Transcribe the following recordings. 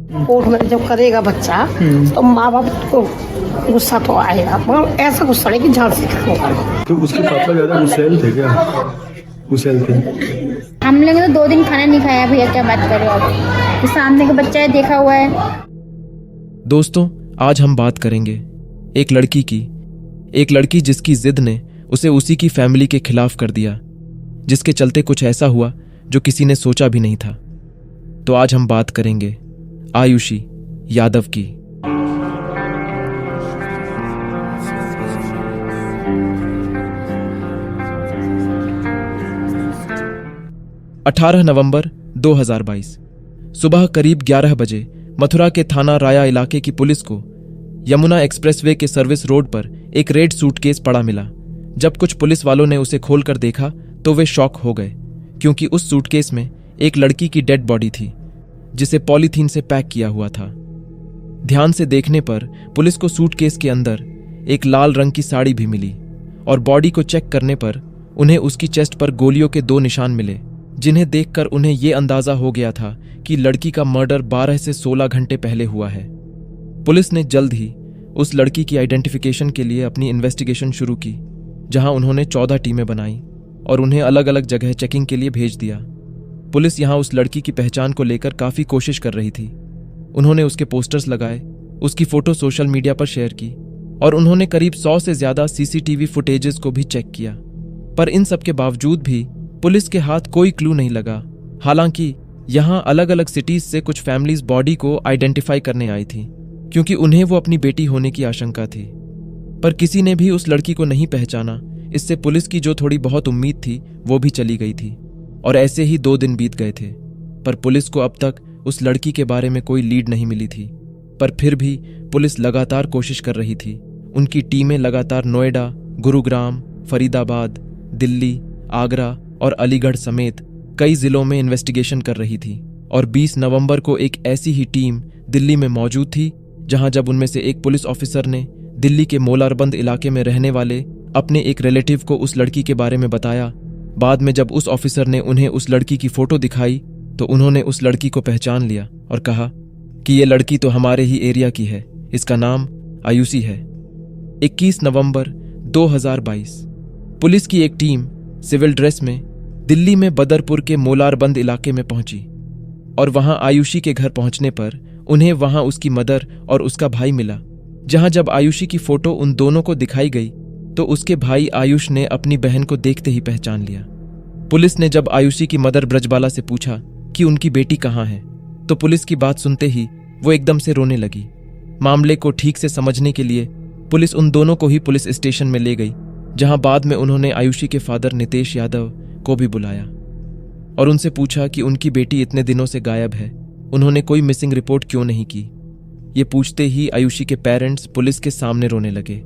Court में जब करेगा बच्चा तो माँ बाप को गुस्सा तो आएगा, मगर ऐसा गुस्सा नहीं कि झांसी का होगा। तो उसके पापा ज्यादा गुस्सैल थे क्या? गुस्सैल थे। हम लोग तो 2 दिन खाना नहीं खाया भैया, क्या बात कर रहे हो आप? तो सामने का बच्चा है, देखा हुआ है। दोस्तों, आज हम बात करेंगे एक लड़की जिसकी जिद ने उसे उसी की फैमिली के खिलाफ कर दिया, जिसके चलते कुछ ऐसा हुआ जो किसी ने सोचा भी नहीं था। तो आज हम बात करेंगे आयुषी यादव की। 18 नवंबर 2022 सुबह करीब 11 बजे मथुरा के थाना राया इलाके की पुलिस को यमुना एक्सप्रेसवे के सर्विस रोड पर एक रेड सूटकेस पड़ा मिला। जब कुछ पुलिस वालों ने उसे खोलकर देखा तो वे शॉक हो गए, क्योंकि उस सूटकेस में एक लड़की की डेड बॉडी थी, जिसे पॉलीथीन से पैक किया हुआ था। ध्यान से देखने पर पुलिस को सूटकेस के अंदर एक लाल रंग की साड़ी भी मिली और बॉडी को चेक करने पर उन्हें उसकी चेस्ट पर गोलियों के 2 निशान मिले, जिन्हें देखकर उन्हें यह अंदाजा हो गया था कि लड़की का मर्डर 12 से 16 घंटे पहले हुआ है। पुलिस ने जल्द ही उस लड़की की आइडेंटिफिकेशन के लिए अपनी इन्वेस्टिगेशन शुरू की, जहां उन्होंने 14 टीमें बनाई और उन्हें अलग अलग जगह चेकिंग के लिए भेज दिया। पुलिस यहां उस लड़की की पहचान को लेकर काफी कोशिश कर रही थी। उन्होंने उसके पोस्टर्स लगाए, उसकी फोटो सोशल मीडिया पर शेयर की और उन्होंने करीब 100 से ज्यादा सीसीटीवी फुटेजेस को भी चेक किया। पर इन सब के बावजूद भी पुलिस के हाथ कोई क्लू नहीं लगा। हालांकि यहां अलग अलग सिटीज से कुछ फैमिलीज बॉडी को आइडेंटिफाई करने आई थी, क्योंकि उन्हें वो अपनी बेटी होने की आशंका थी। पर किसी ने भी उस लड़की को नहीं पहचाना। इससे पुलिस की जो थोड़ी बहुत उम्मीद थी वो भी चली गई थी। और ऐसे ही 2 दिन बीत गए थे, पर पुलिस को अब तक उस लड़की के बारे में कोई लीड नहीं मिली थी। पर फिर भी पुलिस लगातार कोशिश कर रही थी। उनकी टीमें लगातार नोएडा, गुरुग्राम, फरीदाबाद, दिल्ली, आगरा और अलीगढ़ समेत कई जिलों में इन्वेस्टिगेशन कर रही थी। और 20 नवंबर को एक ऐसी ही टीम दिल्ली में मौजूद थी, जहां जब उनमें से एक पुलिस ऑफिसर ने दिल्ली के मोलारबंद इलाके में रहने वाले अपने एक रिलेटिव को उस लड़की के बारे में बताया। बाद में जब उस ऑफिसर ने उन्हें उस लड़की की फोटो दिखाई तो उन्होंने उस लड़की को पहचान लिया और कहा कि ये लड़की तो हमारे ही एरिया की है, इसका नाम आयुषी है। 21 नवंबर 2022 पुलिस की एक टीम सिविल ड्रेस में दिल्ली में बदरपुर के मोलारबंद इलाके में पहुंची और वहां आयुषी के घर पहुंचने पर उन्हें वहां उसकी मदर और उसका भाई मिला। जहां जब आयुषी की फोटो उन दोनों को दिखाई गई तो उसके भाई आयुष ने अपनी बहन को देखते ही पहचान लिया। पुलिस ने जब आयुषी की मदर ब्रजबाला से पूछा कि उनकी बेटी कहाँ है, तो पुलिस की बात सुनते ही वो एकदम से रोने लगी। मामले को ठीक से समझने के लिए पुलिस उन दोनों को ही पुलिस स्टेशन में ले गई, जहां बाद में उन्होंने आयुषी के फादर नितेश यादव को भी बुलाया और उनसे पूछा कि उनकी बेटी इतने दिनों से गायब है, उन्होंने कोई मिसिंग रिपोर्ट क्यों नहीं की। ये पूछते ही आयुषी के पेरेंट्स पुलिस के सामने रोने लगे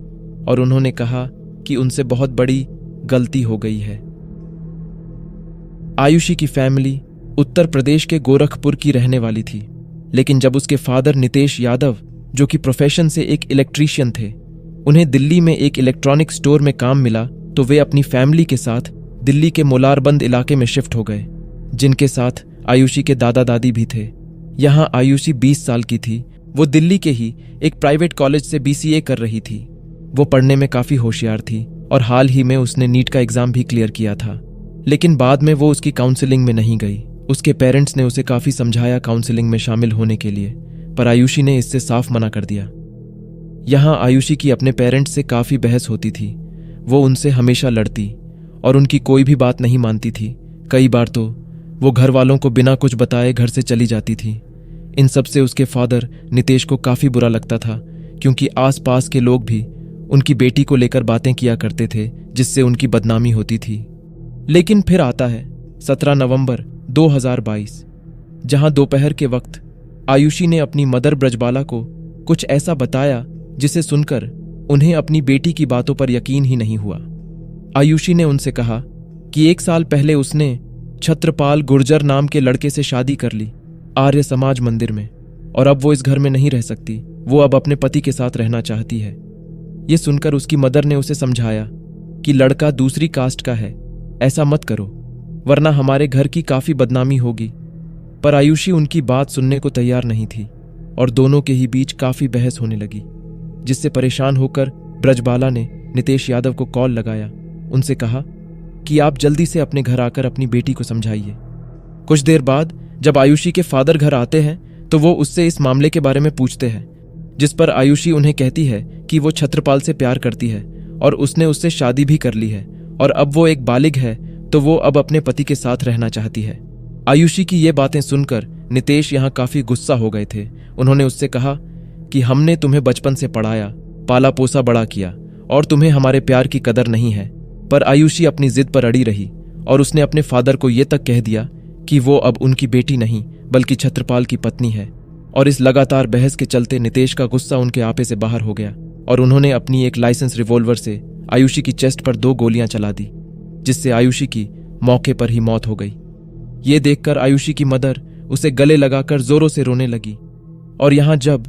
और उन्होंने कहा कि उनसे बहुत बड़ी गलती हो गई है। आयुषी की फैमिली उत्तर प्रदेश के गोरखपुर की रहने वाली थी, लेकिन जब उसके फादर नितेश यादव, जो कि प्रोफेशन से एक इलेक्ट्रीशियन थे, उन्हें दिल्ली में एक इलेक्ट्रॉनिक स्टोर में काम मिला तो वे अपनी फैमिली के साथ दिल्ली के मोलारबंद इलाके में शिफ्ट हो गए, जिनके साथ आयुषी के दादा दादी भी थे। यहाँ आयुषी 20 साल की थी। वो दिल्ली के ही एक प्राइवेट कॉलेज से BCA कर रही थी। वो पढ़ने में काफी होशियार थी और हाल ही में उसने नीट का एग्जाम भी क्लियर किया था, लेकिन बाद में वो उसकी काउंसलिंग में नहीं गई। उसके पेरेंट्स ने उसे काफी समझाया काउंसलिंग में शामिल होने के लिए, पर आयुषी ने इससे साफ मना कर दिया। यहाँ आयुषी की अपने पेरेंट्स से काफी बहस होती थी। वो उनसे हमेशा लड़ती और उनकी कोई भी बात नहीं मानती थी। कई बार तो वो घर वालों को बिना कुछ बताए घर से चली जाती थी। इन सब से उसके फादर नितेश को काफी बुरा लगता था, क्योंकि आसपास के लोग भी उनकी बेटी को लेकर बातें किया करते थे, जिससे उनकी बदनामी होती थी। लेकिन फिर आता है 17 नवंबर 2022, जहां दोपहर के वक्त आयुषी ने अपनी मदर ब्रजबाला को कुछ ऐसा बताया जिसे सुनकर उन्हें अपनी बेटी की बातों पर यकीन ही नहीं हुआ। आयुषी ने उनसे कहा कि 1 साल पहले उसने छत्रपाल गुर्जर नाम के लड़के से शादी कर ली आर्य समाज मंदिर में, और अब वो इस घर में नहीं रह सकती। वो अब अपने पति के साथ रहना चाहती है। ये सुनकर उसकी मदर ने उसे समझाया कि लड़का दूसरी कास्ट का है, ऐसा मत करो वरना हमारे घर की काफी बदनामी होगी। पर आयुषी उनकी बात सुनने को तैयार नहीं थी। और दोनों के ही बीच काफी बहस होने लगी, जिससे परेशान होकर ब्रजबाला ने नितेश यादव को कॉल लगाया। उनसे कहा कि आप जल्दी से अपने घर आकर अपनी बेटी को समझाइए। कुछ देर बाद जब आयुषी के फादर घर आते हैं तो वो उससे इस मामले के बारे में पूछते हैं, जिस पर आयुषी उन्हें कहती है कि वो छत्रपाल से प्यार करती है और उसने उससे शादी भी कर ली है और अब वो एक बालिग है तो वो अब अपने पति के साथ रहना चाहती है। आयुषी की ये बातें सुनकर नितेश यहाँ काफी गुस्सा हो गए थे। उन्होंने उससे कहा कि हमने तुम्हें बचपन से पढ़ाया, पाला पोसा बड़ा किया और तुम्हें हमारे प्यार की कदर नहीं है। पर आयुषी अपनी जिद पर अड़ी रही और उसने अपने फादर को ये तक कह दिया कि वो अब उनकी बेटी नहीं बल्कि छत्रपाल की पत्नी है। और इस लगातार बहस के चलते नितेश का गुस्सा उनके आपे से बाहर हो गया और उन्होंने अपनी एक लाइसेंस रिवॉल्वर से आयुषी की चेस्ट पर 2 गोलियां चला दी, जिससे आयुषी की मौके पर ही मौत हो गई। ये देखकर आयुषी की मदर उसे गले लगाकर जोरों से रोने लगी और यहां जब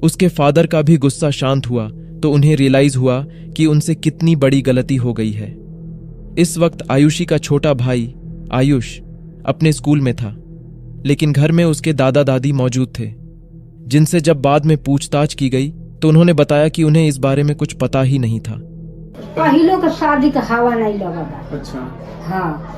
उसके फादर का भी गुस्सा शांत हुआ तो उन्हें रियलाइज हुआ कि उनसे कितनी बड़ी गलती हो गई है। इस वक्त आयुषी का छोटा भाई आयुष अपने स्कूल में था, लेकिन घर में उसके दादा दादी मौजूद थे, जिनसे जब बाद में पूछताछ की गई तो उन्होंने बताया कि उन्हें इस बारे में कुछ पता ही नहीं था। पहले का शादी का हवा नहीं लगा। अच्छा। हाँ,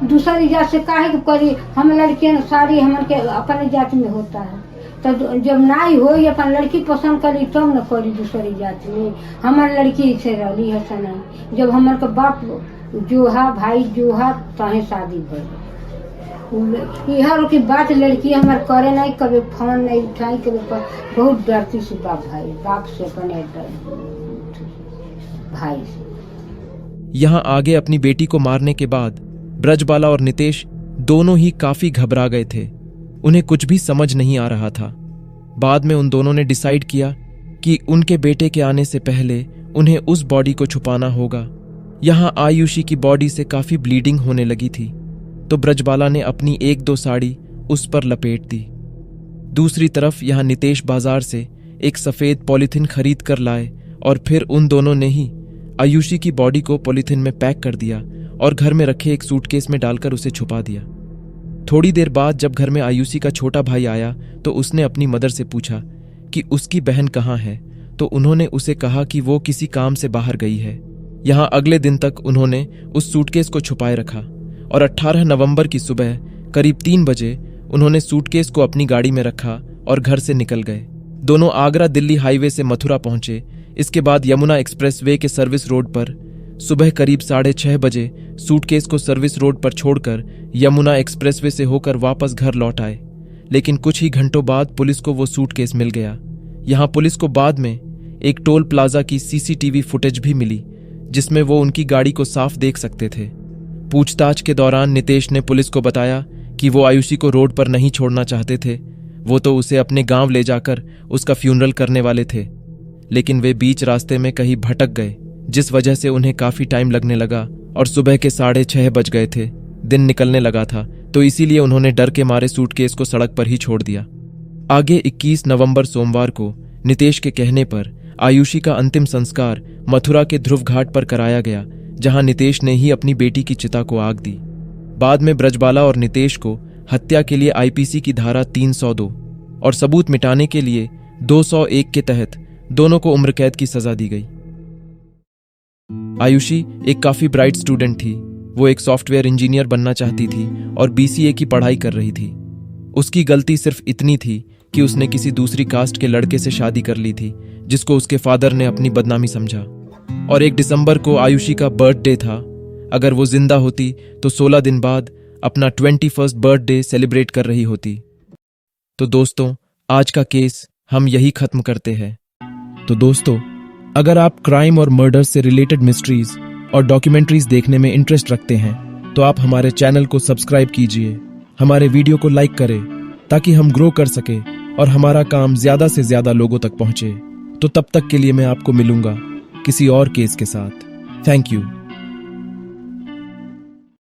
दूसरी जात से काहे के करी, हम लड़कियां सारी हमन के अपने जात में होता है, तो जब नाई हो अपन लड़की पसंद करी तब न करी दूसरी जात में। हमार लड़की से रही है सना, जब हमार का बाप जोहा भाई जोहा तहे शादी भई। की बात लड़की हमार करे नहीं, कभी फोन नहीं उठाई, कभी बहुत डरती से बाप से अपने भाई से। यहाँ आगे अपनी बेटी को मारने के बाद ब्रजबाला और नितेश दोनों ही काफी घबरा गए थे। उन्हें कुछ भी समझ नहीं आ रहा था। बाद में उन दोनों ने डिसाइड किया कि उनके बेटे के आने से पहले उन्हें उस बॉडी को छुपाना होगा। यहाँ आयुषी की बॉडी से काफी ब्लीडिंग होने लगी थी, तो ब्रजबाला ने अपनी 1-2 साड़ी उस पर लपेट दी। दूसरी तरफ यहाँ नितेश बाजार से एक सफेद पॉलीथिन खरीद कर लाए और फिर उन दोनों ने ही आयुषी की बॉडी को पॉलीथिन में पैक कर दिया और घर में रखे एक सूटकेस में डालकर उसे छुपा दिया। थोड़ी देर बाद जब घर में आयुषी का छोटा भाई आया तो उसने अपनी मदर से पूछा कि उसकी बहन कहाँ है, तो उन्होंने उसे कहा कि वो किसी काम से बाहर गई है। यहाँ अगले दिन तक उन्होंने उस सूटकेस को छुपाए रखा और 18 नवंबर की सुबह करीब 3 बजे उन्होंने सूटकेस को अपनी गाड़ी में रखा और घर से निकल गए। दोनों आगरा दिल्ली हाईवे से मथुरा पहुंचे। इसके बाद यमुना एक्सप्रेसवे के सर्विस रोड पर सुबह करीब 6:30 बजे सूटकेस को सर्विस रोड पर छोड़कर यमुना एक्सप्रेसवे से होकर वापस घर लौट आए। लेकिन कुछ ही घंटों बाद पुलिस को वो सूटकेस मिल गया। यहाँ पुलिस को बाद में एक टोल प्लाजा की सीसीटीवी फुटेज भी मिली, जिसमें वो उनकी गाड़ी को साफ देख सकते थे। पूछताछ के दौरान नितेश ने पुलिस को बताया कि वो आयुषी को रोड पर नहीं छोड़ना चाहते थे, वो तो उसे अपने गांव ले जाकर उसका फ्यूनरल करने वाले थे। लेकिन वे बीच रास्ते में कहीं भटक गए, जिस वजह से उन्हें काफी टाइम लगने लगा और सुबह के 6:30 बज गए थे। दिन निकलने लगा था, तो इसीलिए उन्होंने डर के मारे सूटकेस को सड़क पर ही छोड़ दिया। आगे 21 नवंबर सोमवार को नितेश के कहने पर आयुषी का अंतिम संस्कार मथुरा के ध्रुव घाट पर कराया गया, जहां नितेश ने ही अपनी बेटी की चिता को आग दी। बाद में ब्रजबाला और नितेश को हत्या के लिए आईपीसी की धारा 302 और सबूत मिटाने के लिए 201 के तहत दोनों को उम्र कैद की सजा दी गई। आयुषी एक काफी ब्राइट स्टूडेंट थी। वो एक सॉफ्टवेयर इंजीनियर बनना चाहती थी और बीसीए की पढ़ाई कर रही थी। उसकी गलती सिर्फ इतनी थी कि उसने किसी दूसरी कास्ट के लड़के से शादी कर ली थी, जिसको उसके फादर ने अपनी बदनामी समझा। और 1 दिसंबर को आयुषी का बर्थडे था। अगर वो जिंदा होती तो 16 दिन बाद अपना 21st बर्थडे सेलिब्रेट कर रही होती। तो दोस्तों, आज का केस हम यही खत्म करते हैं। तो दोस्तों, अगर आप क्राइम और मर्डर से रिलेटेड मिस्ट्रीज और डॉक्यूमेंट्रीज देखने में इंटरेस्ट रखते हैं तो आप हमारे चैनल को सब्सक्राइब कीजिए, हमारे वीडियो को लाइक करें ताकि हम ग्रो कर सके और हमारा काम ज्यादा से ज्यादा लोगों तक पहुंचे। तो तब तक के लिए मैं आपको मिलूंगा किसी और केस के साथ। Thank you.